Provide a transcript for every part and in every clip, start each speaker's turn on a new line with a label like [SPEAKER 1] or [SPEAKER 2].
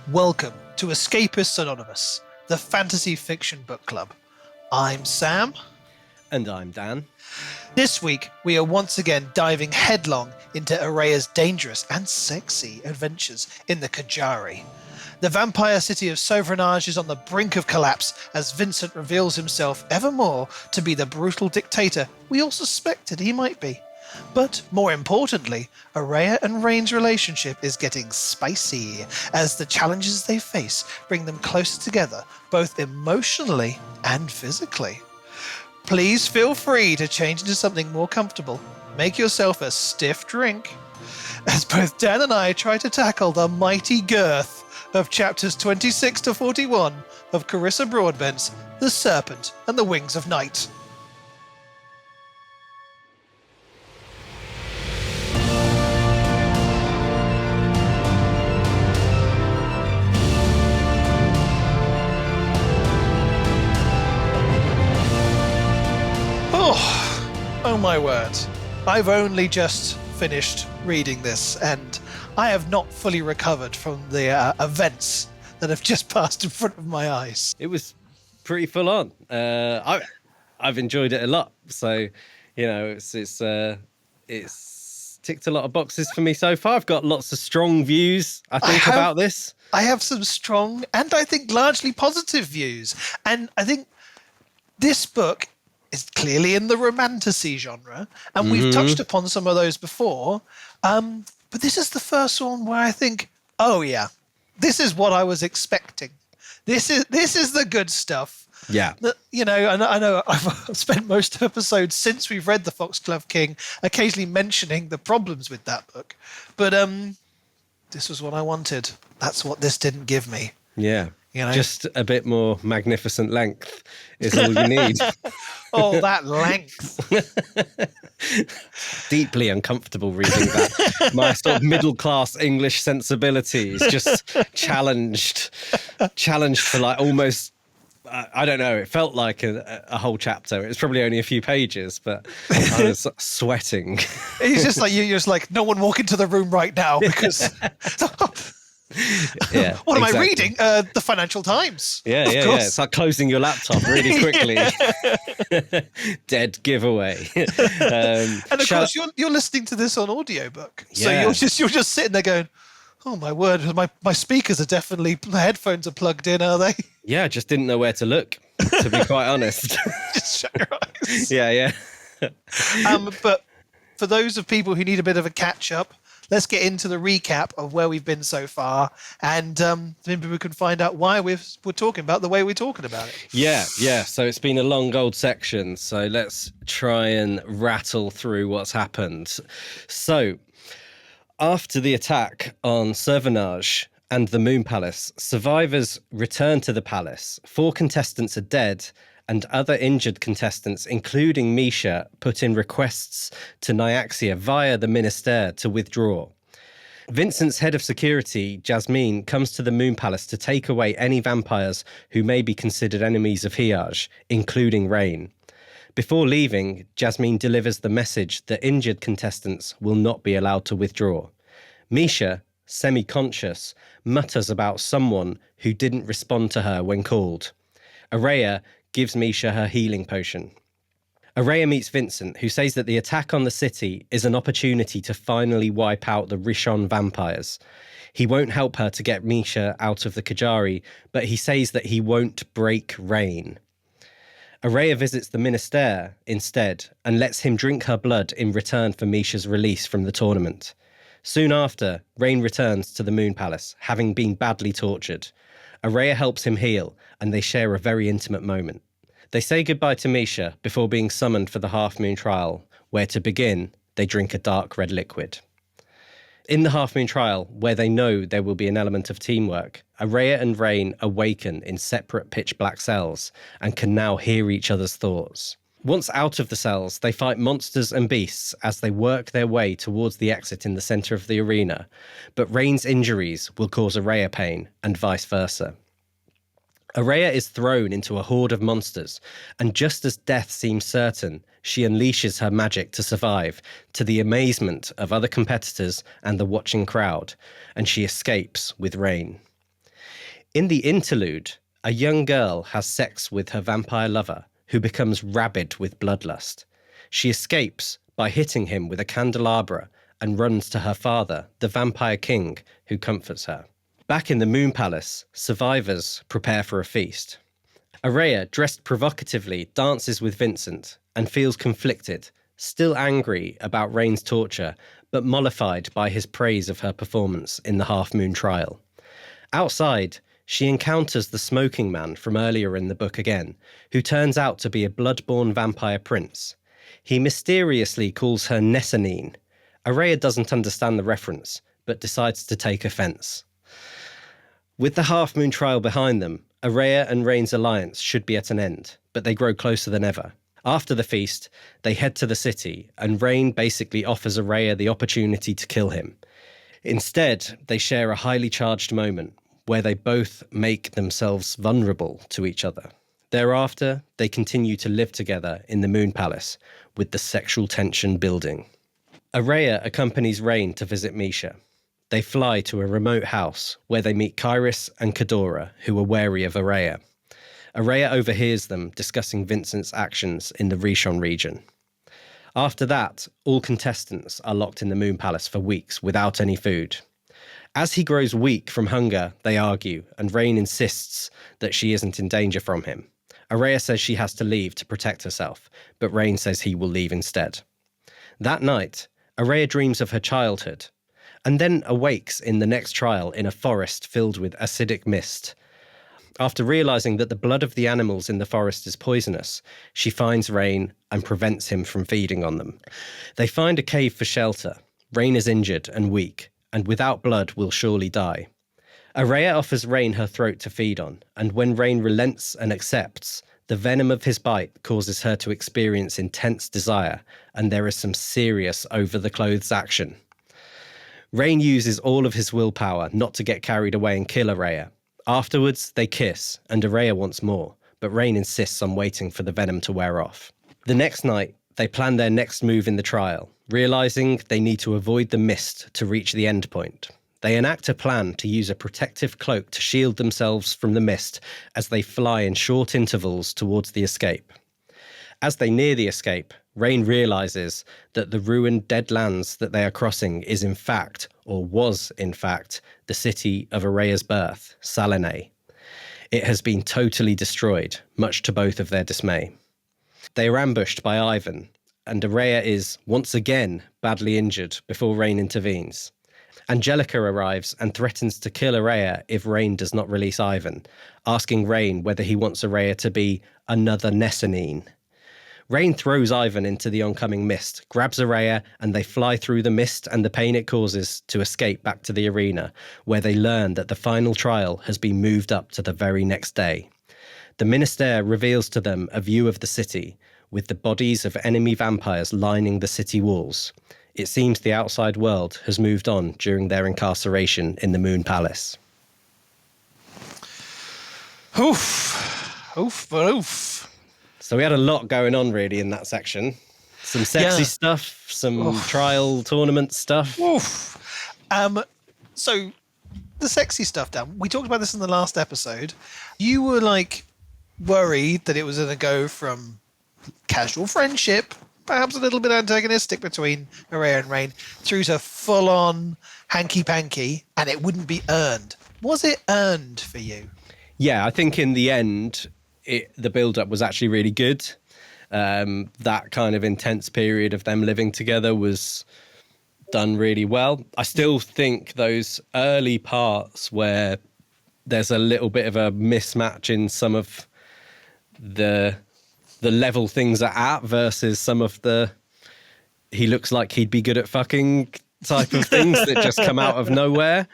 [SPEAKER 1] Welcome to Escapists Anonymous, the fantasy fiction book club. I'm Sam.
[SPEAKER 2] And I'm Dan.
[SPEAKER 1] This week, we are once again diving headlong into Oraya's dangerous and sexy adventures in the Kajari. The vampire city of Sauvrenage is on the brink of collapse as Vincent reveals himself ever more to be the brutal dictator we all suspected he might be. But more importantly, Oraya and Raihn's relationship is getting spicy as the challenges they face bring them closer together, both emotionally and physically. Please feel free to change into something more comfortable. Make yourself a stiff drink, as both Dan and I try to tackle the mighty girth of chapters 26 to 41 of Carissa Broadbent's The Serpent and the Wings of Night. Oh my word. I've only just finished reading this and I have not fully recovered from the events that have just passed in front of my eyes.
[SPEAKER 2] It was pretty full on. I've enjoyed it a lot. So, you know, it's ticked a lot of boxes for me so far. I've got lots of strong views, I think, about this.
[SPEAKER 1] I have some strong and I think largely positive views. And I think this book is clearly in the romantasy genre, and we've touched upon some of those before. But this is the first one where I think, oh yeah, this is what I was expecting. This is the good stuff.
[SPEAKER 2] Yeah.
[SPEAKER 1] You know, and I know I've spent most episodes since we've read The Foxglove King occasionally mentioning the problems with that book. But this was what I wanted. That's what this didn't give me.
[SPEAKER 2] Yeah.
[SPEAKER 1] You know?
[SPEAKER 2] Just a bit more magnificent length is all you need.
[SPEAKER 1] Oh, that length.
[SPEAKER 2] Deeply uncomfortable reading that. My sort of middle-class English sensibilities just challenged for like almost, I don't know, it felt like a whole chapter. It was probably only a few pages, but I was sweating.
[SPEAKER 1] It's just like, you're just like, no one walk into the room right now because...
[SPEAKER 2] Yeah,
[SPEAKER 1] what am I reading? The Financial Times.
[SPEAKER 2] Yeah. It's like closing your laptop really quickly. Dead giveaway.
[SPEAKER 1] And of course, you're listening to this on audiobook, so you're just sitting there going, "Oh my word! My speakers are definitely, the headphones are plugged in, are they?"
[SPEAKER 2] Yeah, I just didn't know where to look, to be quite honest.
[SPEAKER 1] Just shut your eyes.
[SPEAKER 2] Yeah.
[SPEAKER 1] But for those of people who need a bit of a catch up, let's get into the recap of where we've been so far, and maybe we can find out why we're talking about the way we're talking about it.
[SPEAKER 2] Yeah. So it's been a long old section, so let's try and rattle through what's happened. So, after the attack on Sauvrenage and the Moon Palace, survivors return to the palace. 4 contestants are dead, and other injured contestants, including Misha, put in requests to Nyaxia via the Ministère to withdraw. Vincent's head of security, Jasmine, comes to the Moon Palace to take away any vampires who may be considered enemies of Hiage, including Raihn. Before leaving, Jasmine delivers the message that injured contestants will not be allowed to withdraw. Misha, semi-conscious, mutters about someone who didn't respond to her when called. Oraya gives Misha her healing potion. Oraya meets Vincent, who says that the attack on the city is an opportunity to finally wipe out the Rishon vampires. He won't help her to get Misha out of the Kajari, but he says that he won't break Raihn. Oraya visits the Ministère instead and lets him drink her blood in return for Misha's release from the tournament. Soon after, Raihn returns to the Moon Palace, having been badly tortured. Oraya helps him heal, and they share a very intimate moment. They say goodbye to Misha before being summoned for the Half Moon trial, where to begin, they drink a dark red liquid. In the Half Moon trial, where they know there will be an element of teamwork, Oraya and Raihn awaken in separate pitch black cells and can now hear each other's thoughts. Once out of the cells, they fight monsters and beasts as they work their way towards the exit in the centre of the arena, but Raihn's injuries will cause Oraya pain, and vice versa. Oraya is thrown into a horde of monsters, and just as death seems certain, she unleashes her magic to survive, to the amazement of other competitors and the watching crowd, and she escapes with Raihn. In the interlude, a young girl has sex with her vampire lover, who becomes rabid with bloodlust. She escapes by hitting him with a candelabra and runs to her father, the vampire king, who comforts her. Back in the Moon Palace, survivors prepare for a feast. Oraya, dressed provocatively, dances with Vincent and feels conflicted, still angry about Rain's torture, but mollified by his praise of her performance in the Half Moon trial. Outside, she encounters the smoking man from earlier in the book again, who turns out to be a blood-born vampire prince. He mysteriously calls her Nessanine. Oraya doesn't understand the reference, but decides to take offence. With the Half Moon trial behind them, Oraya and Rain's alliance should be at an end, but they grow closer than ever. After the feast, they head to the city, and Rain basically offers Oraya the opportunity to kill him. Instead, they share a highly charged moment where they both make themselves vulnerable to each other. Thereafter, they continue to live together in the Moon Palace, with the sexual tension building. Oraya accompanies Rain to visit Misha. They fly to a remote house where they meet Carissa and Cadora, who are wary of Oraya. Oraya overhears them discussing Vincent's actions in the Rishon region. After that, all contestants are locked in the Moon Palace for weeks without any food. As he grows weak from hunger, they argue, and Rain insists that she isn't in danger from him. Oraya says she has to leave to protect herself, but Rain says he will leave instead. That night, Oraya dreams of her childhood, and then awakes in the next trial in a forest filled with acidic mist. After realising that the blood of the animals in the forest is poisonous, she finds Rain and prevents him from feeding on them. They find a cave for shelter. Rain is injured and weak, and without blood will surely die. Oraya offers Rain her throat to feed on, and when Rain relents and accepts, the venom of his bite causes her to experience intense desire, and there is some serious over-the-clothes action. Rain uses all of his willpower not to get carried away and kill Oraya. Afterwards, they kiss, and Oraya wants more, but Rain insists on waiting for the venom to wear off. The next night, they plan their next move in the trial, realising they need to avoid the mist to reach the end point. They enact a plan to use a protective cloak to shield themselves from the mist as they fly in short intervals towards the escape. As they near the escape, Rain realises that the ruined dead lands that they are crossing is in fact, or was in fact, the city of Oraya's birth, Salene. It has been totally destroyed, much to both of their dismay. They are ambushed by Ivan, and Oraya is, once again, badly injured before Rain intervenes. Angelica arrives and threatens to kill Oraya if Rain does not release Ivan, asking Rain whether he wants Oraya to be another Nessanine. Rain throws Ivan into the oncoming mist, grabs Oraya, and they fly through the mist and the pain it causes to escape back to the arena, where they learn that the final trial has been moved up to the very next day. The minister reveals to them a view of the city, with the bodies of enemy vampires lining the city walls. It seems the outside world has moved on during their incarceration in the Moon Palace.
[SPEAKER 1] Oof. Oof, but oof.
[SPEAKER 2] So we had a lot going on really in that section. Some sexy stuff, some trial tournament stuff.
[SPEAKER 1] Oof. So the sexy stuff, Dan, we talked about this in the last episode. You were like worried that it was going to go from casual friendship, perhaps a little bit antagonistic between Oraya and Rain, through to full-on hanky-panky, and it wouldn't be earned. Was it earned for you?
[SPEAKER 2] Yeah, I think in the end, the build-up was actually really good. That kind of intense period of them living together was done really well. I still think those early parts where there's a little bit of a mismatch in some of the level things are at versus some of the he looks like he'd be good at fucking type of things that just come out of nowhere.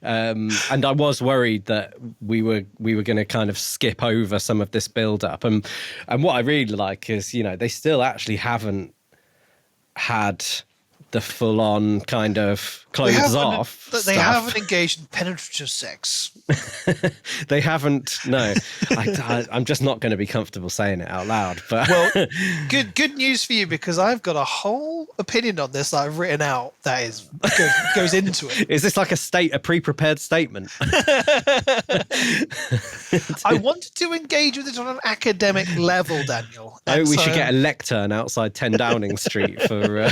[SPEAKER 2] And I was worried that we were going to kind of skip over some of this build up. And what I really like is, you know, they still actually haven't had the full-on kind of clothes off
[SPEAKER 1] They
[SPEAKER 2] stuff.
[SPEAKER 1] haven't engaged in penetrative sex.
[SPEAKER 2] They haven't. No, I'm just not going to be comfortable saying it out loud. But
[SPEAKER 1] Well, good news for you, because I've got a whole opinion on this that I've written out that goes into it.
[SPEAKER 2] Is this like a pre-prepared statement?
[SPEAKER 1] I wanted to engage with it on an academic level, Daniel.
[SPEAKER 2] We should get a lectern outside 10 Downing Street for.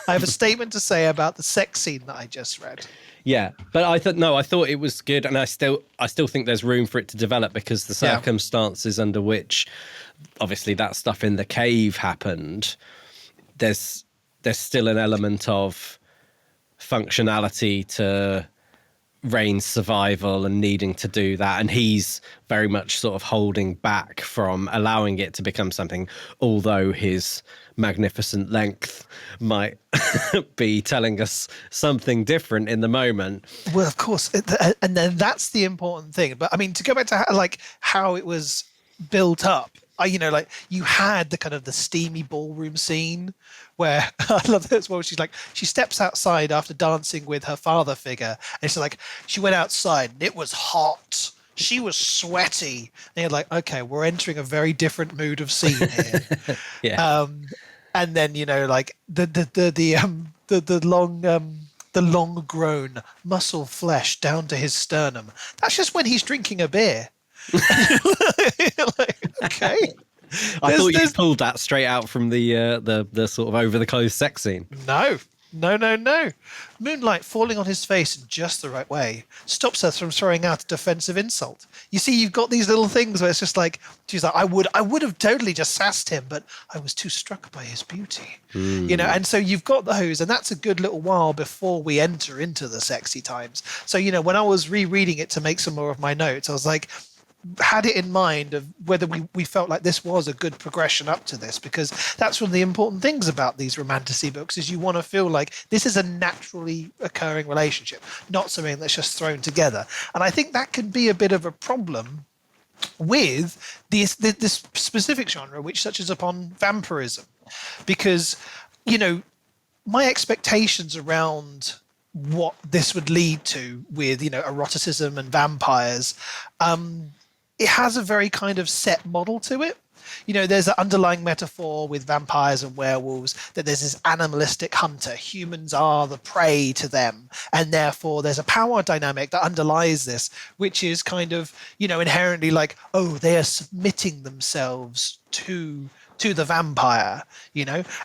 [SPEAKER 1] I have a statement to say about the sex scene that I just read.
[SPEAKER 2] Yeah, but I thought it was good, and I still think there's room for it to develop, because the circumstances under which, obviously, that stuff in the cave happened, there's still an element of functionality to Rain's survival and needing to do that, and he's very much sort of holding back from allowing it to become something, although his magnificent length might be telling us something different in the moment.
[SPEAKER 1] Well, of course, and then that's the important thing. But I mean, to go back to how it was built up, you had the kind of the steamy ballroom scene where I love this one. She steps outside after dancing with her father figure, and she's like, she went outside and it was hot. She was sweaty. And you're like, okay, we're entering a very different mood of scene here.
[SPEAKER 2] Yeah.
[SPEAKER 1] And then the long grown muscle flesh down to his sternum. That's just when he's drinking a beer. Okay.
[SPEAKER 2] I thought you pulled that straight out from the sort of over the clothes sex scene.
[SPEAKER 1] No. Moonlight falling on his face in just the right way stops us from throwing out a defensive insult. You see, you've got these little things where it's just like, she's like, I would have totally just sassed him, but I was too struck by his beauty. And so you've got those, and that's a good little while before we enter into the sexy times. So, when I was rereading it to make some more of my notes, I was like, had it in mind of whether we felt like this was a good progression up to this, because that's one of the important things about these romantasy books, is you want to feel like this is a naturally occurring relationship, not something that's just thrown together. And I think that can be a bit of a problem with this specific genre, which touches upon vampirism, because my expectations around what this would lead to with eroticism and vampires, it has a very kind of set model to it. There's an underlying metaphor with vampires and werewolves that there's this animalistic hunter. Humans are the prey to them. And therefore there's a power dynamic that underlies this, which is kind of, inherently like, oh, they are submitting themselves to the vampire,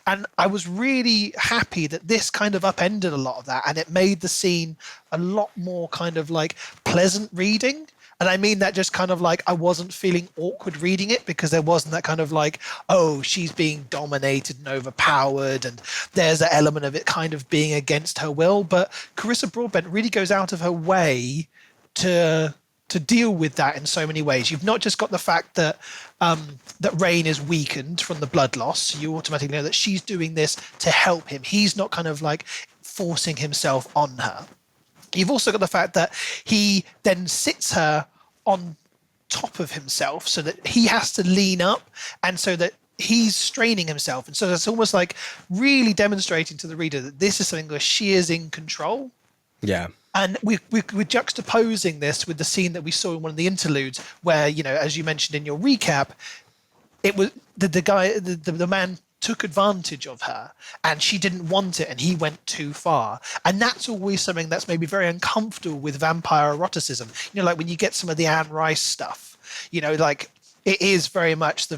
[SPEAKER 1] and I was really happy that this kind of upended a lot of that, and it made the scene a lot more kind of like pleasant reading. And I mean that just kind of like I wasn't feeling awkward reading it, because there wasn't that kind of like, oh, she's being dominated and overpowered, and there's an element of it kind of being against her will. But Carissa Broadbent really goes out of her way to deal with that in so many ways. You've not just got the fact that Rain is weakened from the blood loss. So you automatically know that she's doing this to help him. He's not kind of like forcing himself on her. You've also got the fact that he then sits her on top of himself so that he has to lean up, and so that he's straining himself. And so that's almost like really demonstrating to the reader that this is something where she is in control.
[SPEAKER 2] Yeah.
[SPEAKER 1] And we're juxtaposing this with the scene that we saw in one of the interludes where, as you mentioned in your recap, it was the man took advantage of her and she didn't want it and he went too far. And that's always something that's maybe very uncomfortable with vampire eroticism. Like when you get some of the Anne Rice stuff, like it is very much he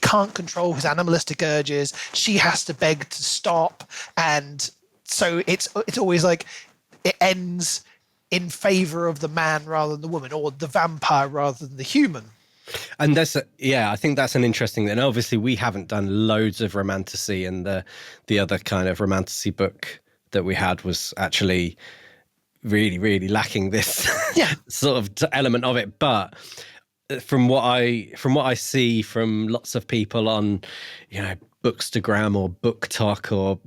[SPEAKER 1] can't control his animalistic urges. She has to beg to stop. And so it's always like it ends in favor of the man rather than the woman, or the vampire rather than the human.
[SPEAKER 2] And I think that's an interesting. And obviously, we haven't done loads of romantasy, and the other kind of romantasy book that we had was actually really, really lacking this sort of element of it. But from what I see from lots of people on, Bookstagram or BookTok or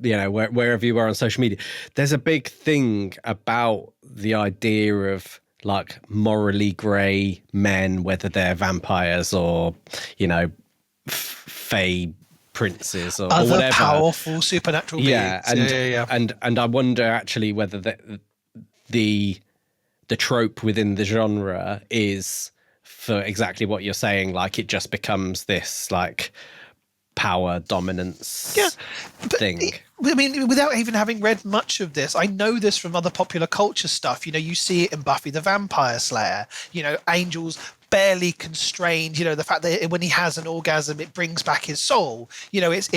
[SPEAKER 2] wherever you are on social media, there's a big thing about the idea of like morally grey men, whether they're vampires or, fae princes or
[SPEAKER 1] Other
[SPEAKER 2] whatever.
[SPEAKER 1] powerful supernatural beings.
[SPEAKER 2] And I wonder actually whether the trope within the genre is for exactly what you're saying, like it just becomes this like power dominance thing.
[SPEAKER 1] I mean, without even having read much of this, I know this from other popular culture stuff. You see it in Buffy the Vampire Slayer. Angels barely constrained. The fact that when he has an orgasm, it brings back his soul. It's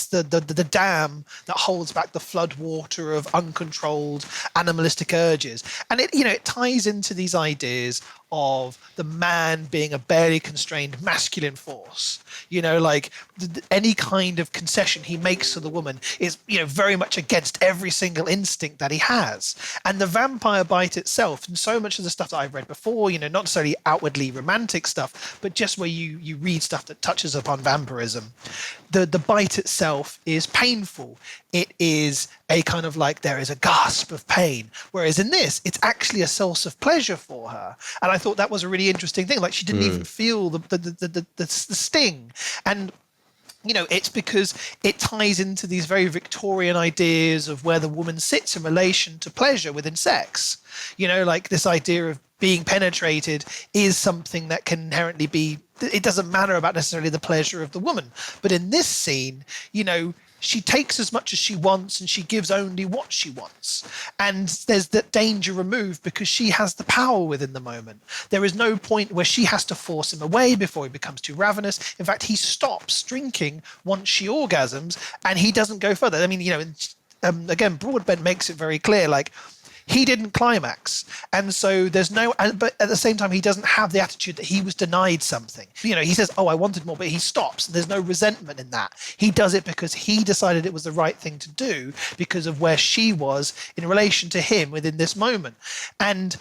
[SPEAKER 1] the dam that holds back the flood water of uncontrolled animalistic urges, and it ties into these ideas of the man being a barely constrained masculine force. Like any kind of concession he makes to the woman is very much against every single instinct that he has. And the vampire bite itself, and so much of the stuff that I've read before, not necessarily outwardly romantic stuff, but just where you read stuff that touches upon vampirism, the bite itself is painful. It is a kind of like there is a gasp of pain, whereas in this it's actually a source of pleasure for her. And I thought that was a really interesting thing. Like she didn't even feel the sting. And it's because it ties into these very Victorian ideas of where the woman sits in relation to pleasure within sex. Like this idea of being penetrated is something that can inherently be, it doesn't matter about necessarily the pleasure of the woman. But in this scene, she takes as much as she wants and she gives only what she wants. And there's that danger removed because she has the power within the moment. There is no point where she has to force him away before he becomes too ravenous. In fact, he stops drinking once she orgasms and he doesn't go further. I mean, again, Broadbent makes it very clear, like, he didn't climax. And so there's but at the same time, he doesn't have the attitude that he was denied something. He says, oh, I wanted more, but he stops. There's no resentment in that. He does it because he decided it was the right thing to do because of where she was in relation to him within this moment. And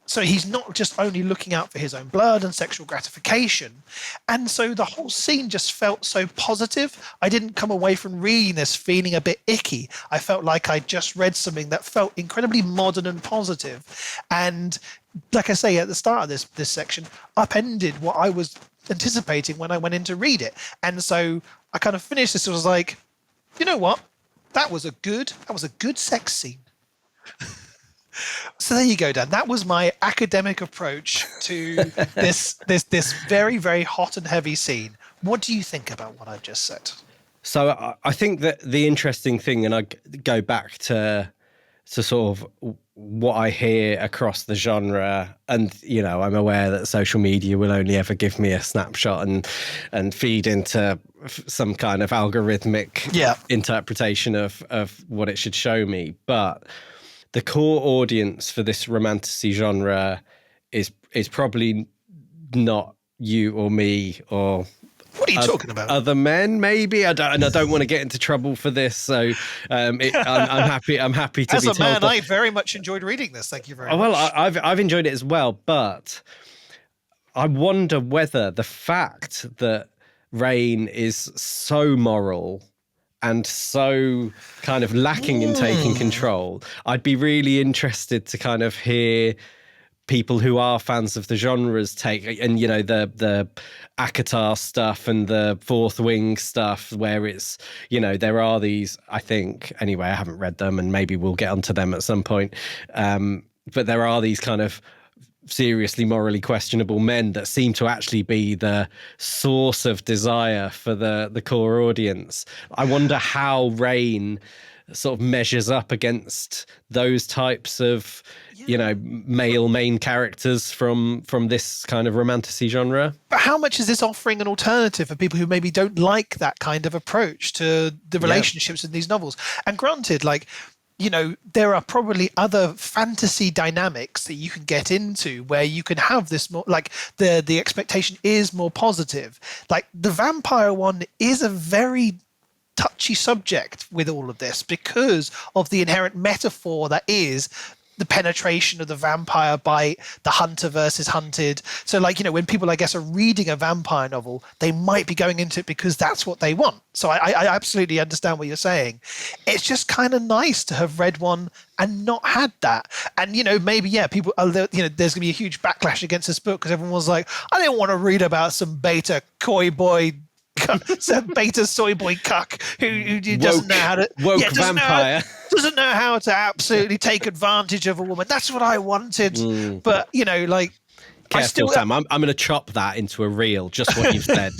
[SPEAKER 1] so he's not just only looking out for his own blood and sexual gratification. And so the whole scene just felt so positive. I didn't come away from reading this feeling a bit icky. I felt like I just read something that felt incredibly modern and positive. And like I say, at the start of this section, upended what I was anticipating when I went in to read it. And so I kind of finished this. I was like, you know what? That was a good sex scene. So there you go, Dan. That was my academic approach to this very, very hot and heavy scene. What do you think about what I've just said?
[SPEAKER 2] So I think that the interesting thing, and I go back to sort of what I hear across the genre, and I'm aware that social media will only ever give me a snapshot and feed into some kind of algorithmic interpretation of what it should show me, but the core audience for this romantasy genre is probably not you or me or
[SPEAKER 1] what are you talking about?
[SPEAKER 2] Other men, maybe. I don't want to get into trouble for this, so I'm happy. I'm happy to
[SPEAKER 1] be told. As a man, I very much enjoyed reading this. Thank you very much.
[SPEAKER 2] Well, I've enjoyed it as well, but I wonder whether the fact that Raihn is so moral and so kind of lacking in taking control, I'd be really interested to kind of hear people who are fans of the genre's take, and the ACOTAR stuff and the Fourth Wing stuff, where it's there are these, I think anyway, I haven't read them and maybe we'll get onto them at some point, but there are these kind of seriously morally questionable men that seem to actually be the source of desire for the core audience. I wonder how Raihn sort of measures up against those types of male main characters from this kind of romantasy genre. But
[SPEAKER 1] how much is this offering an alternative for people who maybe don't like that kind of approach to the relationships in these novels? And granted, there are probably other fantasy dynamics that you can get into where you can have this more, like the expectation is more positive. Like the vampire one is a very touchy subject with all of this because of the inherent metaphor that is the penetration of the vampire bite, the hunter versus hunted. So when people, I guess, are reading a vampire novel, they might be going into it because that's what they want. So I absolutely understand what you're saying. It's just kind of nice to have read one and not had that. And, maybe, people, there's going to be a huge backlash against this book because everyone was like, I didn't want to read about some beta coy boy beta soy boy cuck who doesn't know how to
[SPEAKER 2] woke vampire.
[SPEAKER 1] Doesn't know how to absolutely take advantage of a woman. That's what I wanted. But
[SPEAKER 2] Careful, Sam. I'm going to chop that into a reel. Just what you've said.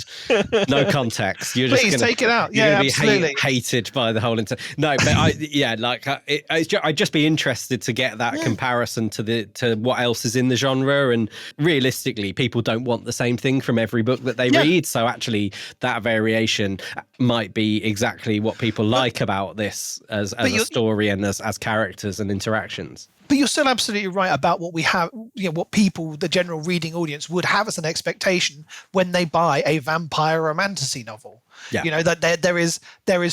[SPEAKER 2] No context. You're just
[SPEAKER 1] please
[SPEAKER 2] gonna,
[SPEAKER 1] take it out.
[SPEAKER 2] You're
[SPEAKER 1] Yeah,
[SPEAKER 2] going
[SPEAKER 1] absolutely.
[SPEAKER 2] to be hated by the whole No, but I'd just be interested to get that comparison to what else is in the genre. And realistically, people don't want the same thing from every book that they read. So actually, that variation might be exactly what people like about this as a story and as characters and interactions.
[SPEAKER 1] But you're still absolutely right about what we have, what people, the general reading audience, would have as an expectation when they buy a vampire romantasy novel.
[SPEAKER 2] Yeah.
[SPEAKER 1] That there is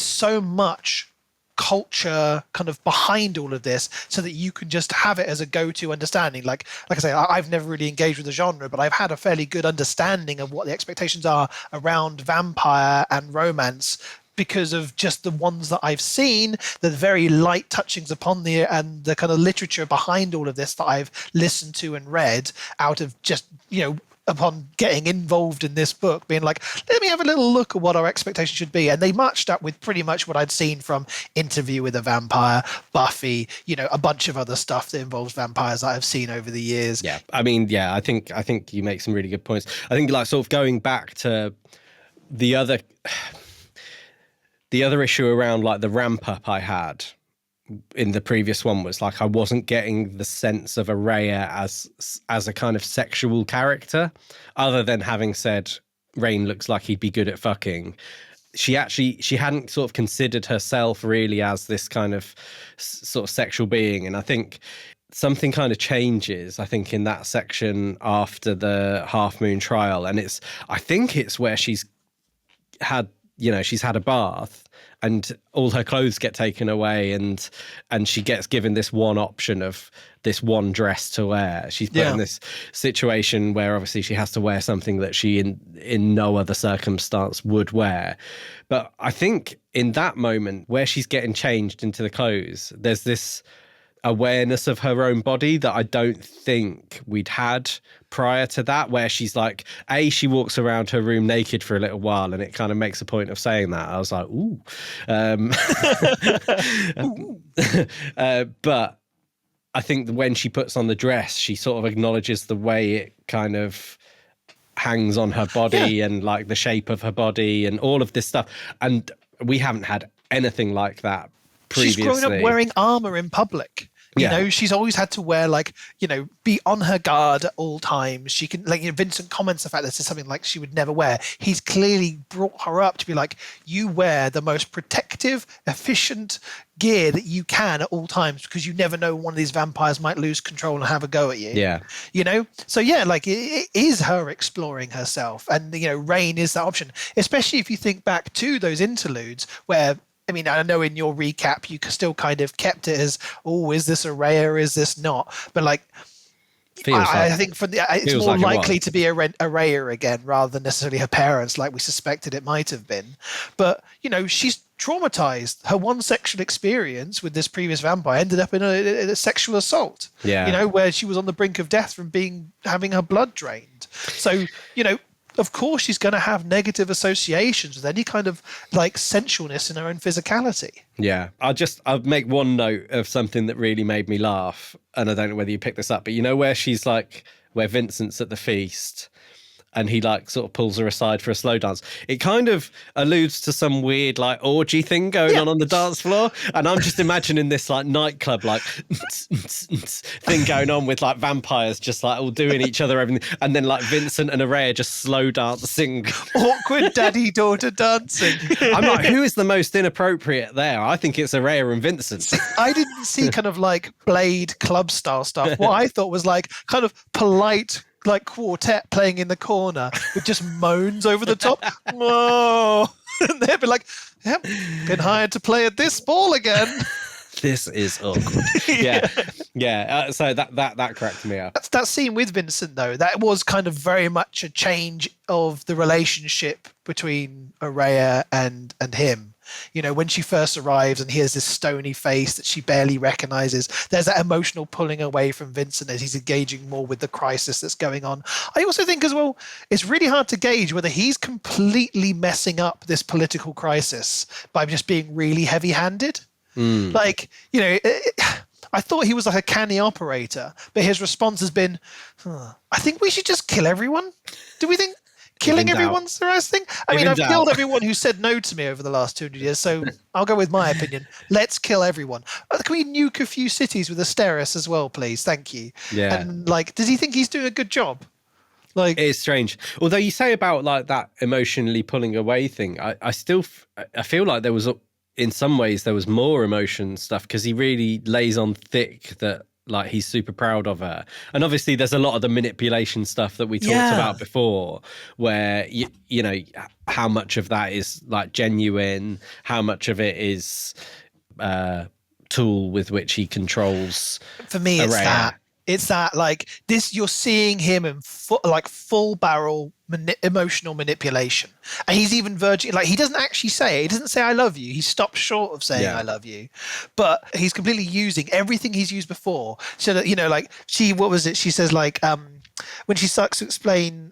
[SPEAKER 1] so much culture kind of behind all of this, so that you can just have it as a go-to understanding. Like I say, I've never really engaged with the genre, but I've had a fairly good understanding of what the expectations are around vampire and romance, because of just the ones that I've seen, the very light touchings upon and the kind of literature behind all of this that I've listened to and read out of just, upon getting involved in this book, being like, let me have a little look at what our expectations should be. And they matched up with pretty much what I'd seen from Interview with a Vampire, Buffy, a bunch of other stuff that involves vampires that I've seen over the years.
[SPEAKER 2] Yeah. I mean, I think you make some really good points. I think sort of going back to the other issue around the ramp up I had in the previous one was I wasn't getting the sense of Oraya as a kind of sexual character, other than having said Raihn looks like he'd be good at fucking. She hadn't sort of considered herself really as this kind of sort of sexual being. And I think something kind of changes, I think, in that section after the Half Moon trial. And I think it's where she's had a bath and all her clothes get taken away and she gets given this one option of this one dress to wear. She's put in this situation where obviously she has to wear something that she in no other circumstance would wear. But I think in that moment where she's getting changed into the clothes, there's this awareness of her own body that I don't think we'd had prior to that, where she's she walks around her room naked for a little while, and it kind of makes a point of saying that. I was like, ooh. But I think when she puts on the dress, she sort of acknowledges the way it kind of hangs on her body and the shape of her body and all of this stuff. And we haven't had anything like that previously.
[SPEAKER 1] She's grown up wearing armor in public. She's always had to wear be on her guard at all times. She can Vincent comments the fact that this is something she would never wear. He's clearly brought her up to be you wear the most protective, efficient gear that you can at all times, because you never know when one of these vampires might lose control and have a go at you.
[SPEAKER 2] Yeah.
[SPEAKER 1] So it is her exploring herself, and Raihn is that option, especially if you think back to those interludes where, I mean, I know in your recap you still kind of kept it as, is this Oraya or is this not? But I think it's more likely to be Oraya again rather than necessarily her parents, like we suspected it might have been. But she's traumatized. Her one sexual experience with this previous vampire ended up in a sexual assault.
[SPEAKER 2] Yeah.
[SPEAKER 1] Where she was on the brink of death from having her blood drained. So of course she's going to have negative associations with any kind of sensualness in her own physicality.
[SPEAKER 2] Yeah. I'll make one note of something that really made me laugh, and I don't know whether you picked this up, but where she's where Vincent's at the feast and he sort of pulls her aside for a slow dance. It kind of alludes to some weird orgy thing going on the dance floor. And I'm just imagining this nightclub thing going on with vampires just all doing each other everything. And then Vincent and Oraya just slow dancing.
[SPEAKER 1] Awkward daddy-daughter dancing.
[SPEAKER 2] I'm who is the most inappropriate there? I think it's Oraya and Vincent.
[SPEAKER 1] I didn't see kind of Blade club style stuff. What I thought was kind of polite quartet playing in the corner with just moans over the top. Whoa. And they'd be yep, been hired to play at this ball again.
[SPEAKER 2] This is awkward. Yeah. So that cracked me up.
[SPEAKER 1] That scene with Vincent, though, that was kind of very much a change of the relationship between Oraya and him. You know, when she first arrives and he has this stony face that she barely recognizes, there's that emotional pulling away from Vincent as he's engaging more with the crisis that's going on. I also think as well, it's really hard to gauge whether he's completely messing up this political crisis by just being really heavy-handed. Like, you know, I thought he was like a canny operator, but his response has been, I think we should just kill everyone. Do we think killing everyone's the right thing? I mean, I've killed everyone who said no to me over the last 200 years, so I'll go with my opinion. Let's kill everyone. Can we nuke a few cities with Asteris as well, please? Thank you.
[SPEAKER 2] Yeah.
[SPEAKER 1] And like, does he think he's doing a good job? Like,
[SPEAKER 2] it is strange. Although you say about like that emotionally pulling away thing, I feel like there was, in some ways, there was more emotion stuff because he really lays on thick that like he's super proud of her. And obviously there's a lot of the manipulation stuff that we talked about before where, you know, how much of that is like genuine, how much of it is tool with which he controls. For me,
[SPEAKER 1] it's that like this, you're seeing him in full barrel emotional manipulation. And he's even verging, like he doesn't actually say it. He doesn't say, I love you. He stops short of saying, I love you. But he's completely using everything he's used before. So that, you know, like she says like, when she starts to explain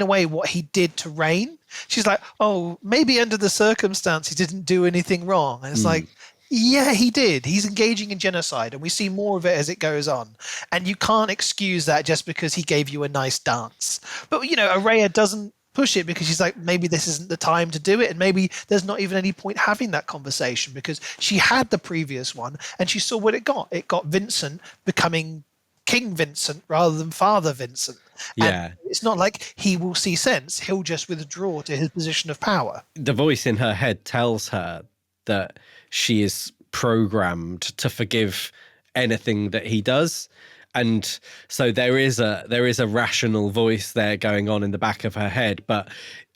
[SPEAKER 1] away what he did to Raihn. She's like, oh, maybe under the circumstance, he didn't do anything wrong. And it's like, yeah, he did. He's engaging in genocide, and we see more of it as it goes on. And you can't excuse that just because he gave you a nice dance. But, you know, Oraya doesn't push it because she's like, maybe this isn't the time to do it. And maybe there's not even any point having that conversation because she had the previous one and she saw what it got. It got Vincent becoming King Vincent rather than Father Vincent. And it's not like he will see sense. He'll just withdraw to his position of power.
[SPEAKER 2] The voice in her head tells her that she is programmed to forgive anything that he does. And so there is a rational voice there going on in the back of her head,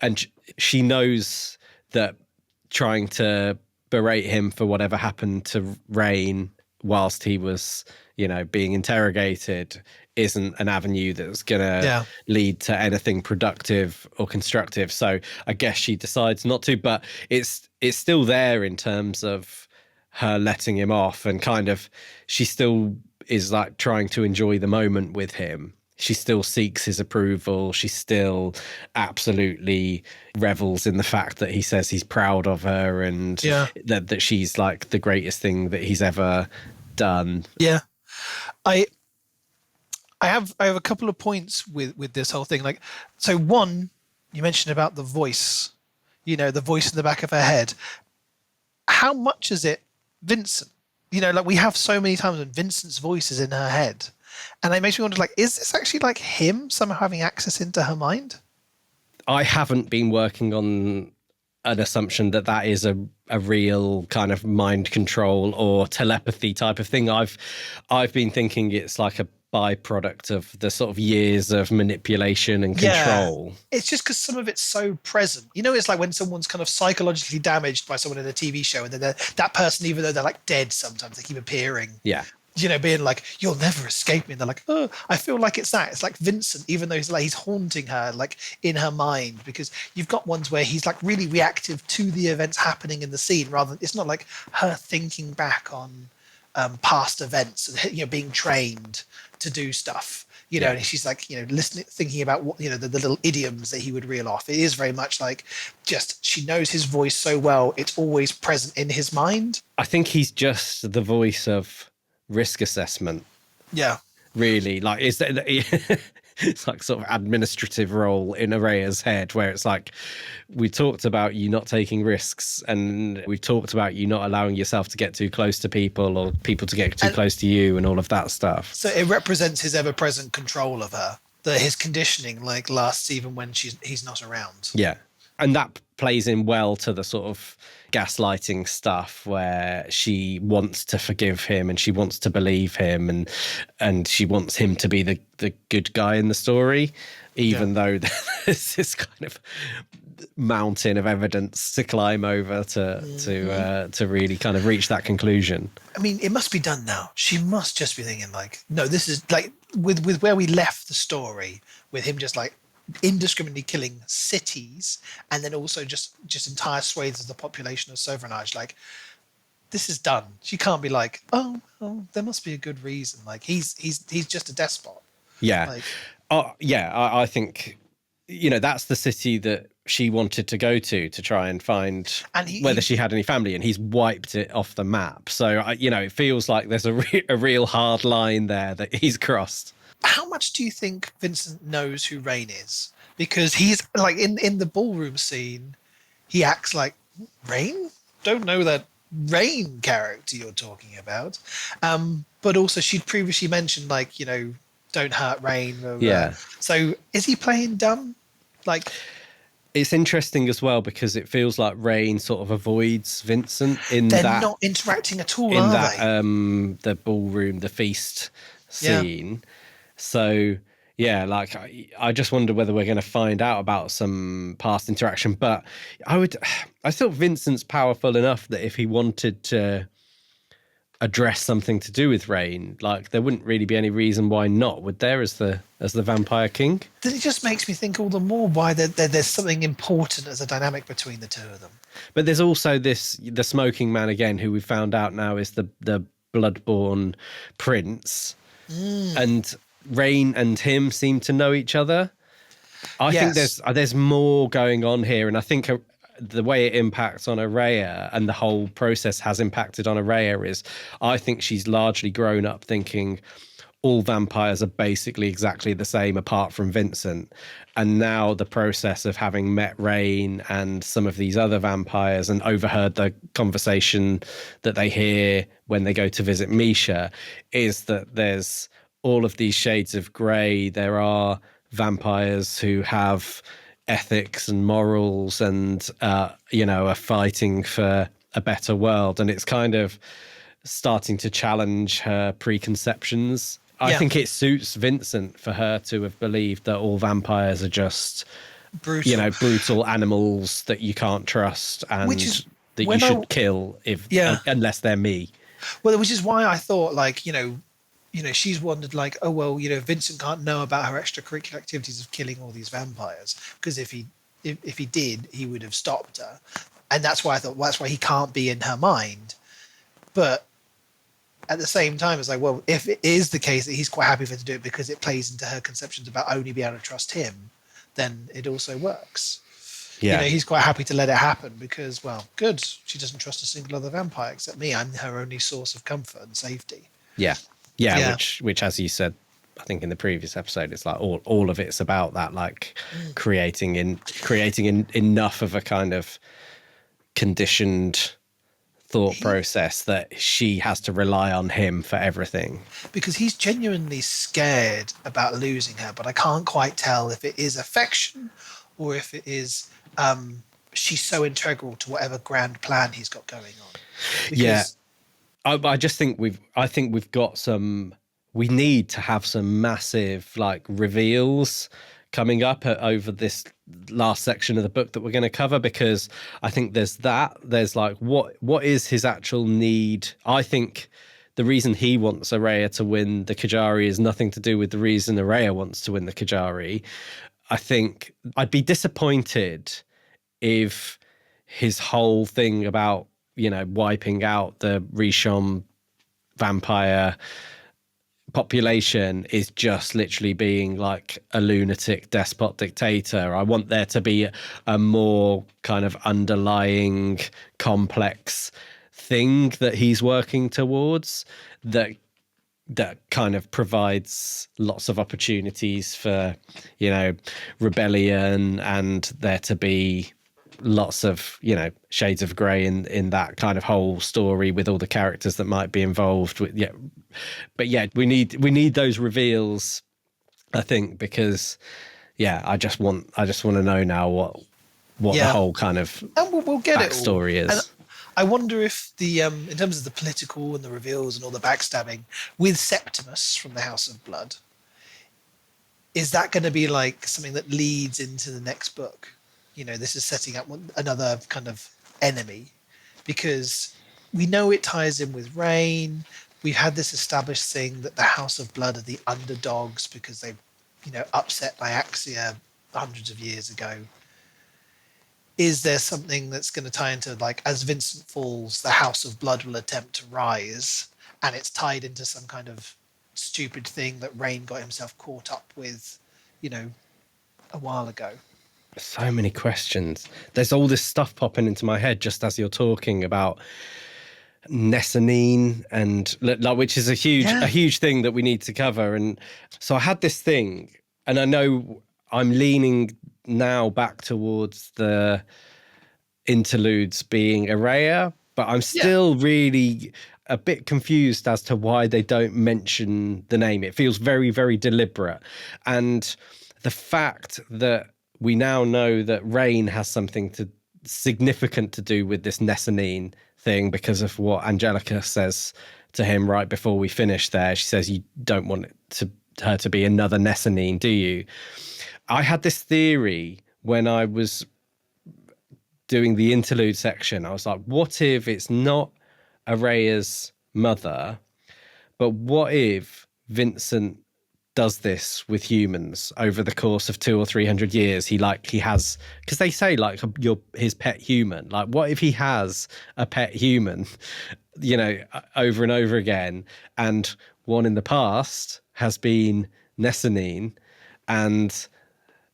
[SPEAKER 2] and she knows that trying to berate him for whatever happened to Raihn whilst he was, you know, being interrogated isn't an avenue that's going to lead to anything productive or constructive. So I guess she decides not to, but it's still there in terms of her letting him off, and kind of she still is like trying to enjoy the moment with him. She still seeks his approval. She still absolutely revels in the fact that he says he's proud of her and that she's like the greatest thing that he's ever done.
[SPEAKER 1] Yeah. I have a couple of points with this whole thing. Like, so one, you mentioned about the voice, you know, the voice in the back of her head. How much is it Vincent? You know, like we have so many times when Vincent's voice is in her head. And it makes me wonder, like, is this actually like him somehow having access into her mind?
[SPEAKER 2] I haven't been working on an assumption that is a real kind of mind control or telepathy type of thing. I've been thinking it's like a byproduct of the sort of years of manipulation and control.
[SPEAKER 1] It's just because some of it's so present. You know, it's like when someone's kind of psychologically damaged by someone in a TV show, and then that person, even though they're like dead, sometimes they keep appearing.
[SPEAKER 2] Yeah.
[SPEAKER 1] You know, being like, you'll never escape me. And they're like, oh, I feel like it's that. It's like Vincent, even though he's haunting her, like in her mind, because you've got ones where he's like really reactive to the events happening in the scene, rather than, it's not like her thinking back on past events, you know, being trained to do stuff, you know, and she's like, you know, listening, thinking about what, you know, the little idioms that he would reel off. It is very much like just, she knows his voice so well, it's always present in his mind.
[SPEAKER 2] I think he's just the voice of risk assessment.
[SPEAKER 1] Yeah.
[SPEAKER 2] Really, like it's like sort of administrative role in Oraya's head, where it's like, we talked about you not taking risks, and we've talked about you not allowing yourself to get too close to people or people to get too close to you and all of that stuff.
[SPEAKER 1] So it represents his ever-present control of her, that his conditioning like lasts even when he's not around.
[SPEAKER 2] Yeah. And that plays in well to the sort of gaslighting stuff where she wants to forgive him and she wants to believe him and she wants him to be the good guy in the story, even though there's this kind of mountain of evidence to climb over to really kind of reach that conclusion.
[SPEAKER 1] I mean, it must be done now. She must just be thinking like, no, this is like with where we left the story, with him just like indiscriminately killing cities, and then also just entire swathes of the population of Sauvernage. Like, this is done. She can't be like, oh, well, there must be a good reason. Like, he's just a despot.
[SPEAKER 2] Yeah.
[SPEAKER 1] Like,
[SPEAKER 2] I think, that's the city that she wanted to go to try and find
[SPEAKER 1] and
[SPEAKER 2] whether she had any family, and he's wiped it off the map. So, it feels like there's a real hard line there that he's crossed.
[SPEAKER 1] how much do you think Vincent knows who Raihn is? Because he's like in the ballroom scene, he acts like Raihn. Don't know that Raihn character you're talking about. But also she'd previously mentioned like don't hurt Raihn. Blah, blah, blah.
[SPEAKER 2] Yeah.
[SPEAKER 1] So is he playing dumb? Like,
[SPEAKER 2] it's interesting as well because it feels like Raihn sort of avoids Vincent in
[SPEAKER 1] they're
[SPEAKER 2] that
[SPEAKER 1] not interacting at all,
[SPEAKER 2] in
[SPEAKER 1] are
[SPEAKER 2] that
[SPEAKER 1] they?
[SPEAKER 2] the ballroom, the feast scene. So yeah, like I just wonder whether we're going to find out about some past interaction. But I thought Vincent's powerful enough that if he wanted to address something to do with Raihn, like there wouldn't really be any reason why not, would there? As the Vampire King.
[SPEAKER 1] Then it just makes me think all the more why there's something important as a dynamic between the two of them.
[SPEAKER 2] But there's also the smoking man again, who we found out now is the Bloodborne prince, and Raihn and him seem to know each other. I think there's more going on here, and I think the way it impacts on Oraya and the whole process has impacted on Oraya is I think she's largely grown up thinking all vampires are basically exactly the same apart from Vincent. And now the process of having met Raihn and some of these other vampires and overheard the conversation that they hear when they go to visit Misha is that there's all of these shades of grey. There are vampires who have ethics and morals and are fighting for a better world, and it's kind of starting to challenge her preconceptions. I think it suits Vincent for her to have believed that all vampires are just brutal animals that you can't trust and that you should kill unless they're me.
[SPEAKER 1] Well, which is why I thought she's wondered like, oh, well, Vincent can't know about her extracurricular activities of killing all these vampires, because if he did, he would have stopped her. And that's why I thought, well, that's why he can't be in her mind. But at the same time, it's like, well, if it is the case that he's quite happy for her to do it because it plays into her conceptions about only being able to trust him, then it also works. Yeah. He's quite happy to let it happen because, well, good. She doesn't trust a single other vampire except me. I'm her only source of comfort and safety.
[SPEAKER 2] Yeah. Which, as you said, I think in the previous episode, it's like all of it's about that, like creating enough of a kind of conditioned thought process that she has to rely on him for everything.
[SPEAKER 1] Because he's genuinely scared about losing her, but I can't quite tell if it is affection or if it is she's so integral to whatever grand plan he's got going on. Because
[SPEAKER 2] I just think we need to have some massive like reveals coming up over this last section of the book that we're going to cover, because I think there's like what is his actual need. I think the reason he wants Oraya to win the Kajari is nothing to do with the reason Oraya wants to win the Kajari. I think I'd be disappointed if his whole thing about wiping out the Rishon vampire population is just literally being like a lunatic despot dictator. I want there to be a more kind of underlying complex thing that he's working towards that kind of provides lots of opportunities for rebellion, and there to be lots of shades of grey in that kind of whole story with all the characters that might be involved with. We need those reveals, I think, because I just want to know now what the whole kind of
[SPEAKER 1] we'll get
[SPEAKER 2] backstory is.
[SPEAKER 1] And I wonder if the in terms of the political and the reveals and all the backstabbing with Septimus from the House of Blood, is that going to be like something that leads into the next book? This is setting up another kind of enemy, because we know it ties in with Raihn. We've had this established thing that the House of Blood are the underdogs because they, upset Iaxia hundreds of years ago. Is there something that's going to tie into, like, as Vincent falls, the House of Blood will attempt to rise, and it's tied into some kind of stupid thing that Raihn got himself caught up with, a while ago?
[SPEAKER 2] So many questions. There's all this stuff popping into my head just as you're talking about Nessanine, and like, which is a huge thing that we need to cover. And so I had this thing, and I know I'm leaning now back towards the interludes being Oraya, but I'm still really a bit confused as to why they don't mention the name. It feels very, very deliberate. And the fact that we now know that Raihn has something significant to do with this Nessanine thing because of what Angelica says to him right before we finish there. She says, you don't want her to be another Nessanine, do you? I had this theory when I was doing the interlude section. I was like, what if it's not Araya's mother, but what if Vincent does this with humans over the course of 200 or 300 years? He has, because they say like his pet human. Like, what if he has a pet human, over and over again, and one in the past has been Nessanine, and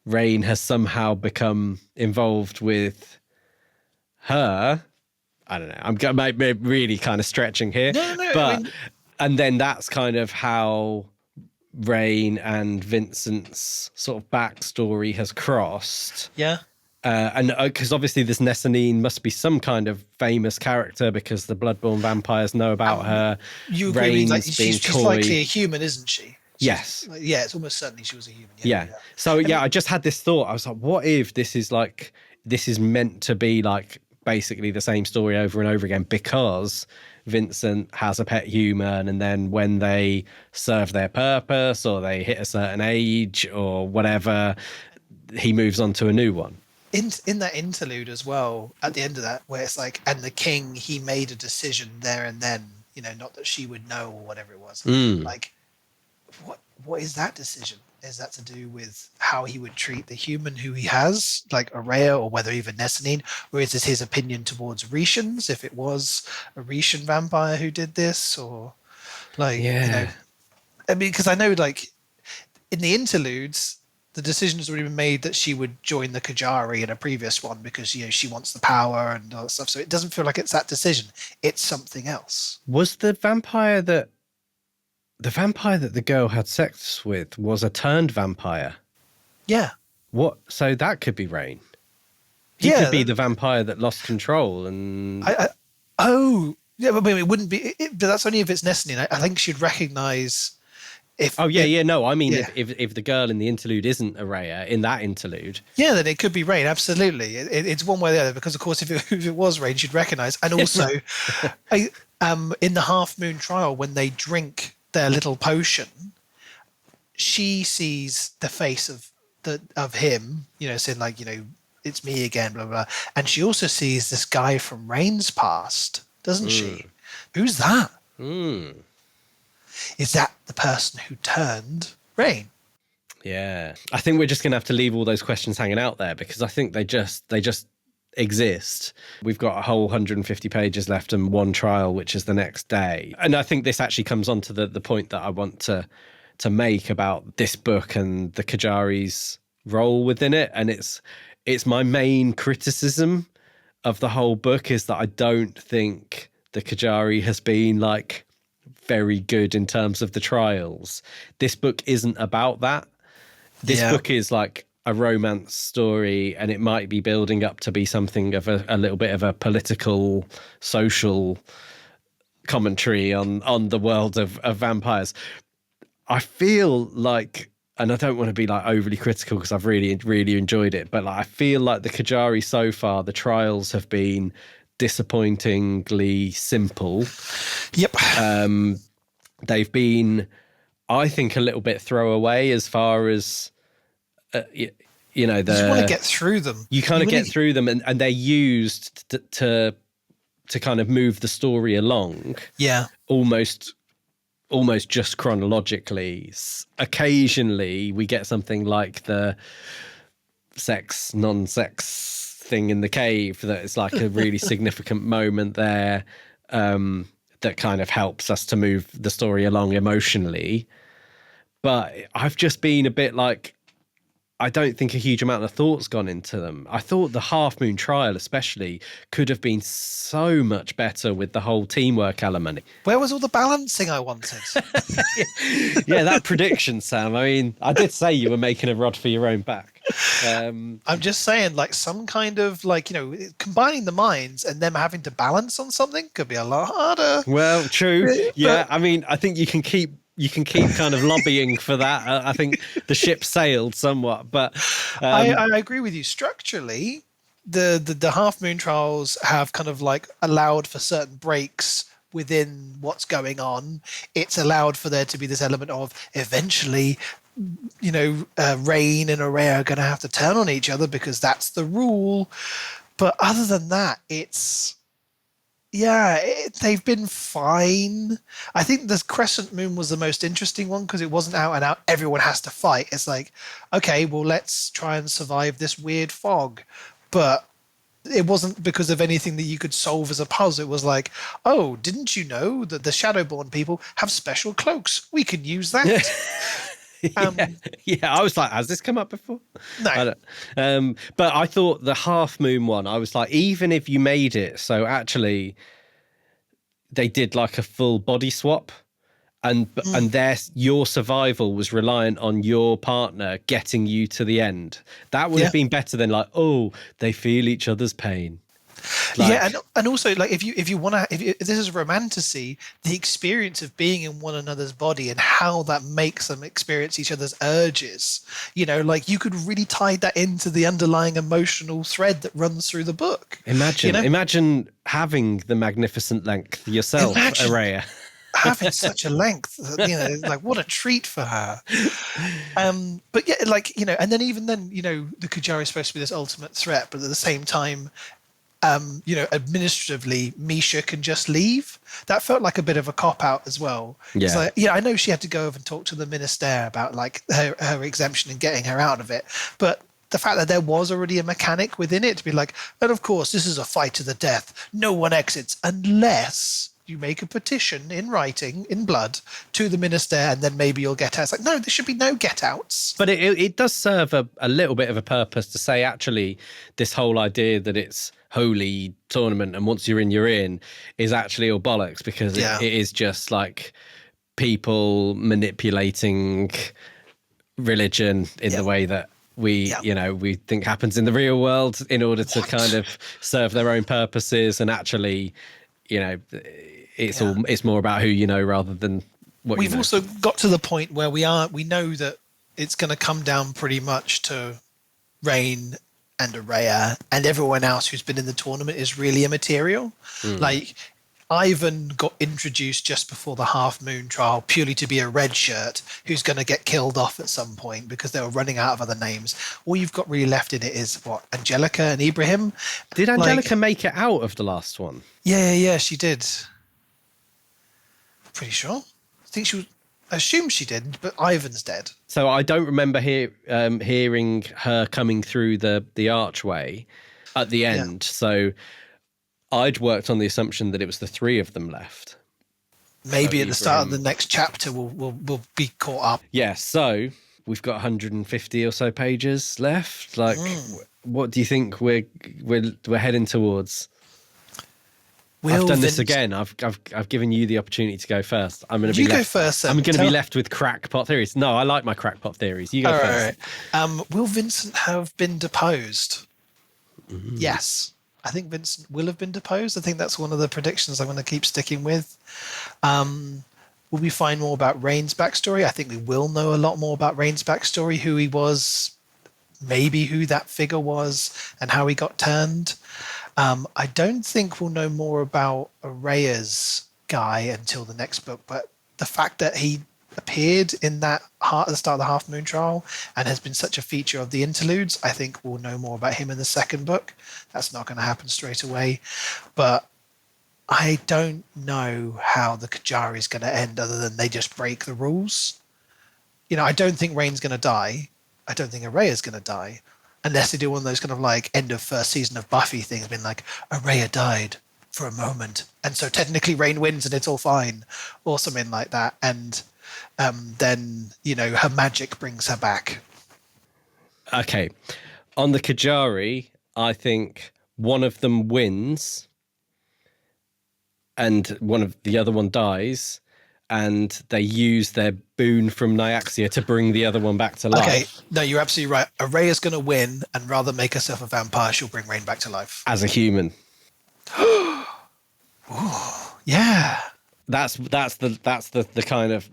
[SPEAKER 2] Raihn has somehow become involved with her. I don't know. I'm really kind of stretching here.
[SPEAKER 1] No,
[SPEAKER 2] but and then that's kind of how Raihn and Vincent's sort of backstory has crossed.
[SPEAKER 1] Yeah.
[SPEAKER 2] And because obviously this Nessanine must be some kind of famous character because the Bloodborne vampires know about her.
[SPEAKER 1] You agree,
[SPEAKER 2] Raihn's
[SPEAKER 1] she's likely a human, isn't she?
[SPEAKER 2] Yes.
[SPEAKER 1] It's almost certainly she was a human.
[SPEAKER 2] Yeah. So I just had this thought. I was like, what if this is meant to be like basically the same story over and over again, because Vincent has a pet human, and then when they serve their purpose or they hit a certain age or whatever, he moves on to a new one.
[SPEAKER 1] In that interlude as well, at the end of that, where it's like, and the king, he made a decision there and then, not that she would know or whatever it was. Like, what is that decision? Is that to do with how he would treat the human who he has, like Oraya, or whether even Nessanine, or is this his opinion towards Rishans, if it was a Rishan vampire who did this, or like, I mean, because I know, like, in the interludes, the decision has already been made that she would join the Kajari in a previous one because, she wants the power and all that stuff. So it doesn't feel like it's that decision. It's something else.
[SPEAKER 2] Was the vampire that the girl had sex with was a turned vampire?
[SPEAKER 1] Yeah.
[SPEAKER 2] What? So that could be Raihn. He could be the vampire that lost control. And
[SPEAKER 1] but it wouldn't be. But that's only if it's Nessanine. I think she'd recognise. I mean, if the girl in the interlude isn't Oraya in that interlude, then it could be Raihn. Absolutely, it's one way or the other. Because of course, if it was Raihn, she'd recognise. And also, in the Half Moon Trial, when they drink their little potion, she sees the face of him, saying like, it's me again, blah, blah, blah. And she also sees this guy from Raihn's past, doesn't she? Who's that? Is that the person who turned Raihn?
[SPEAKER 2] Yeah. I think we're just going to have to leave all those questions hanging out there, because I think they just exist. We've got a whole 150 pages left and one trial, which is the next day. And I think this actually comes on to the point that I want to make about this book and the Kajari's role within it. And it's my main criticism of the whole book is that I don't think the Kajari has been like very good in terms of the trials. This book isn't about that. This book is like a romance story, and it might be building up to be something of a little bit of a political, social commentary on the world of vampires. I feel like, and I don't want to be like overly critical because I've really, really enjoyed it, but like, I feel like the Kajari so far, the trials have been disappointingly simple.
[SPEAKER 1] Yep.
[SPEAKER 2] They've been, I think, a little bit throwaway as far as you just want
[SPEAKER 1] to get through them.
[SPEAKER 2] You kind of get through them, and they're used to kind of move the story along. Yeah, almost just chronologically. Occasionally, we get something like the sex, non-sex thing in the cave, that it's like a really significant moment there, that kind of helps us to move the story along emotionally. But I've just been a bit like, I don't think a huge amount of thought's gone into them. I thought the Half Moon trial especially could have been so much better with the whole teamwork element.
[SPEAKER 1] Where was all the balancing I wanted?
[SPEAKER 2] Yeah, that prediction, Sam. I mean, I did say you were making a rod for your own back.
[SPEAKER 1] I'm just saying, like, some kind of, like, you know, combining the minds and them having to balance on something could be a lot harder.
[SPEAKER 2] Well, true. Yeah, I mean, I think you can keep kind of lobbying for that. I think the ship sailed somewhat, but
[SPEAKER 1] I agree with you. Structurally, the Half Moon trials have kind of like allowed for certain breaks within what's going on. It's allowed for there to be this element of eventually, you know, Raihn and Oraya are going to have to turn on each other because that's the rule. But other than that, it's... Yeah, they've been fine. I think the Crescent Moon was the most interesting one because it wasn't out and out, everyone has to fight. It's like, okay, well, let's try and survive this weird fog. But it wasn't because of anything that you could solve as a puzzle. It was like, oh, didn't you know that the Shadowborn people have special cloaks? We can use that.
[SPEAKER 2] Yeah, I was like, has this come up before?
[SPEAKER 1] No.
[SPEAKER 2] But I thought the Half Moon one, I was like, even if you made it so actually they did like a full body swap, and your survival was reliant on your partner getting you to the end, that would have been better than like, oh, they feel each other's pain. Like,
[SPEAKER 1] yeah, and also, like, if you want to, if this is romantasy, the experience of being in one another's body and how that makes them experience each other's urges, you know, like, you could really tie that into the underlying emotional thread that runs through the book.
[SPEAKER 2] Imagine having the magnificent length yourself, Oraya.
[SPEAKER 1] Having such a length, you know, like, what a treat for her. But yeah, like, you know, and then even then, you know, the Kujari is supposed to be this ultimate threat, but at the same time, you know, administratively, Misha can just leave. That felt like a bit of a cop-out as well.
[SPEAKER 2] Yeah.
[SPEAKER 1] It's like, yeah, I know she had to go over and talk to the minister about, like, her exemption and getting her out of it. But the fact that there was already a mechanic within it to be like, and of course, this is a fight to the death. No one exits unless you make a petition in writing, in blood, to the minister, and then maybe you'll get out. It's like, no, there should be no get-outs.
[SPEAKER 2] But it does serve a little bit of a purpose to say, actually, this whole idea that it's holy tournament and once you're in is actually all bollocks, because it is just like people manipulating religion in the way that we think happens in the real world in order to kind of serve their own purposes. And actually, you know, it's more about who you know rather than what
[SPEAKER 1] we've
[SPEAKER 2] you know.
[SPEAKER 1] Also got to the point where we know that it's going to come down pretty much to Raihn and Oraya, and everyone else who's been in the tournament is really immaterial. Like, Ivan got introduced just before the Half Moon trial purely to be a red shirt who's going to get killed off at some point because they were running out of other names. All you've got really left in it is, what, Angelica and Ibrahim?
[SPEAKER 2] Did Angelica make it out of the last one?
[SPEAKER 1] Yeah, she did. Pretty sure. I think she was... I assume she did, but Ivan's dead.
[SPEAKER 2] So I don't remember hearing her coming through the archway at the end. So I'd worked on the assumption that it was the three of them left.
[SPEAKER 1] Maybe at the start of the next chapter we'll be caught up.
[SPEAKER 2] Yeah, so we've got 150 or so pages left. Like, what do you think we're heading towards? I've done this again. I've given you the opportunity to go first. I'm going to be
[SPEAKER 1] go first.
[SPEAKER 2] I'm going to be left with crackpot theories. No, I like my crackpot theories. You go first.
[SPEAKER 1] All right. Will Vincent have been deposed? Yes, I think Vincent will have been deposed. I think that's one of the predictions I'm going to keep sticking with. Will we find more about Raihn's backstory? I think we will know a lot more about Raihn's backstory, who he was, maybe who that figure was, and how he got turned. I don't think we'll know more about Oraya's guy until the next book, but the fact that he appeared in that at the start of the Half Moon trial and has been such a feature of the interludes, I think we'll know more about him in the second book. That's not going to happen straight away, but I don't know how the Kujari is going to end other than they just break the rules. You know, I don't think Raihn's going to die. I don't think Oraya's going to die. unless they do one of those kind of like end of first season of Buffy things, being like, Oraya died for a moment, and so technically Raihn wins and it's all fine, or something like that, and then her magic brings her back.
[SPEAKER 2] Okay, on the Kajari, I think one of them wins and the other one dies, and they use their boon from Nyaxia to bring the other one back to life.
[SPEAKER 1] Okay, no, you're absolutely right. Araya's going to win, and rather than make herself a vampire, she'll bring Raihn back to life.
[SPEAKER 2] As a human.
[SPEAKER 1] Ooh, yeah.
[SPEAKER 2] That's the kind of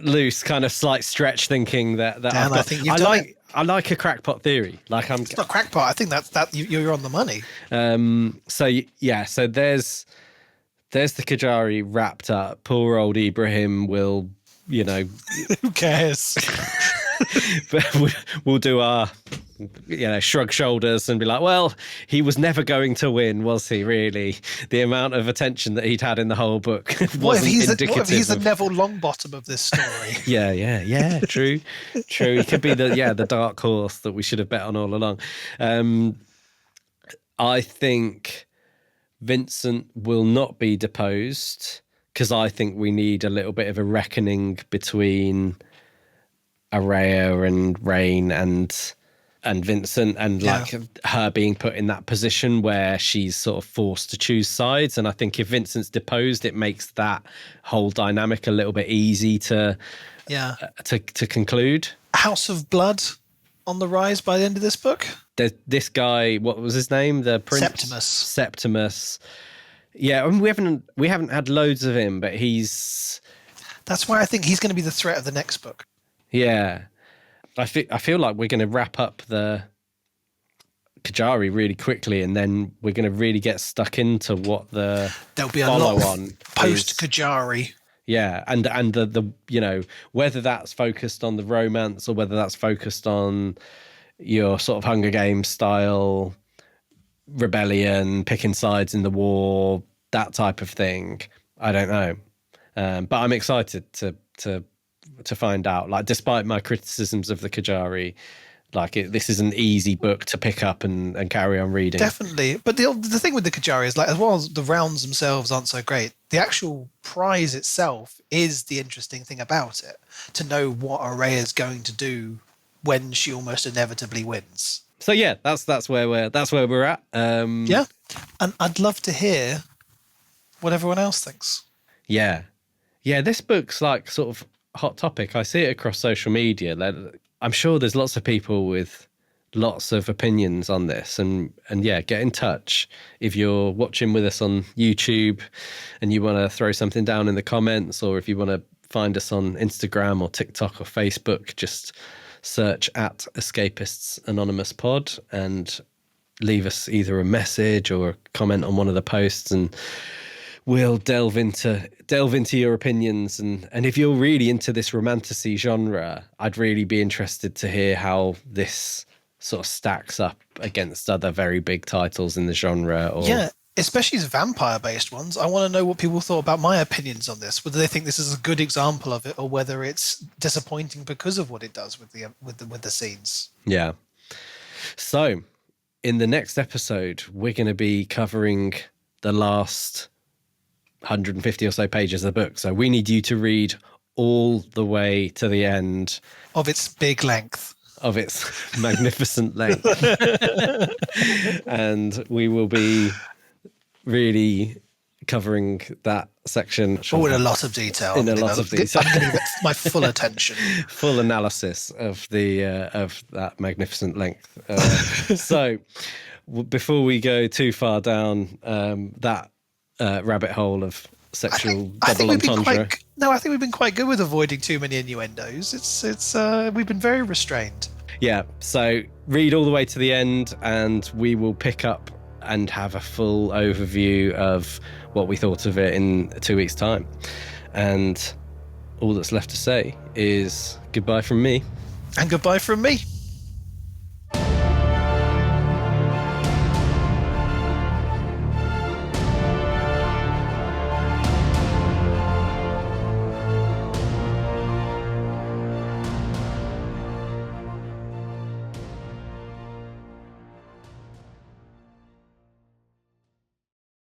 [SPEAKER 2] loose, kind of slight stretch thinking that
[SPEAKER 1] Dan,
[SPEAKER 2] I've got.
[SPEAKER 1] I think you've done it.
[SPEAKER 2] I like a crackpot theory. Like
[SPEAKER 1] It's not crackpot. I think that you're on the money.
[SPEAKER 2] So there's the Kajari wrapped up. Poor old Ibrahim will,
[SPEAKER 1] Who cares?
[SPEAKER 2] but we'll do our, shrug shoulders and be like, well, he was never going to win, was he? Really, the amount of attention that he'd had in the whole book wasn't
[SPEAKER 1] What if he's
[SPEAKER 2] indicative.
[SPEAKER 1] the Neville Longbottom of this story?
[SPEAKER 2] Yeah. True. He could be the dark horse that we should have bet on all along. I think Vincent will not be deposed because I think we need a little bit of a reckoning between Oraya and Raihn and Vincent, and like her being put in that position where she's sort of forced to choose sides. And I think if Vincent's deposed, it makes that whole dynamic a little bit easy to conclude.
[SPEAKER 1] House of Blood on the rise by the end of this book.
[SPEAKER 2] There's this guy, what was his name? The Prince
[SPEAKER 1] Septimus.
[SPEAKER 2] Yeah, I mean, we haven't had loads of him, but
[SPEAKER 1] that's why I think he's going to be the threat of the next book.
[SPEAKER 2] Yeah. I feel like we're going to wrap up the Kajari really quickly, and then we're going to really get stuck into what the
[SPEAKER 1] there'll be a
[SPEAKER 2] follow
[SPEAKER 1] lot
[SPEAKER 2] on
[SPEAKER 1] post Kajari.
[SPEAKER 2] Yeah, and the whether that's focused on the romance or whether that's focused on your sort of Hunger Games style rebellion, picking sides in the war, that type of thing. I don't know, but I'm excited to find out. Like, despite my criticisms of the Kajari, this is an easy book to pick up and carry on reading.
[SPEAKER 1] Definitely. But the thing with the Kajari is, as well as the rounds themselves aren't so great, the actual prize itself is the interesting thing about it, to know what Oraya is going to do when she almost inevitably wins.
[SPEAKER 2] So yeah, that's where we're at.
[SPEAKER 1] Yeah, and I'd love to hear what everyone else thinks.
[SPEAKER 2] Yeah, this book's like sort of hot topic. I see it across social media. I'm sure there's lots of people with lots of opinions on this, and yeah, get in touch if you're watching with us on YouTube and you want to throw something down in the comments, or if you want to find us on Instagram or TikTok or Facebook, just search at Escapists Anonymous Pod and leave us either a message or a comment on one of the posts, and we'll delve into your opinions. And if you're really into this romantasy genre, I'd really be interested to hear how this sort of stacks up against other very big titles in the genre.
[SPEAKER 1] Yeah, especially as vampire-based ones. I want to know what people thought about my opinions on this, whether they think this is a good example of it or whether it's disappointing because of what it does with the scenes.
[SPEAKER 2] Yeah. So, in the next episode, we're going to be covering the last 150 or so pages of the book. So we need you to read all the way to the end.
[SPEAKER 1] Of its big length.
[SPEAKER 2] Of its magnificent length. And we will be really covering that section.
[SPEAKER 1] In a lot of detail.
[SPEAKER 2] In a lot of detail.
[SPEAKER 1] I'm going to get my full attention.
[SPEAKER 2] Full analysis of of that magnificent length. So before we go too far down that rabbit hole of sexual double entendre.
[SPEAKER 1] I think we've been quite good with avoiding too many innuendos. It's we've been very restrained.
[SPEAKER 2] Yeah, so read all the way to the end and we will pick up and have a full overview of what we thought of it in 2 weeks' time. And all that's left to say is goodbye from me.
[SPEAKER 1] And goodbye from me.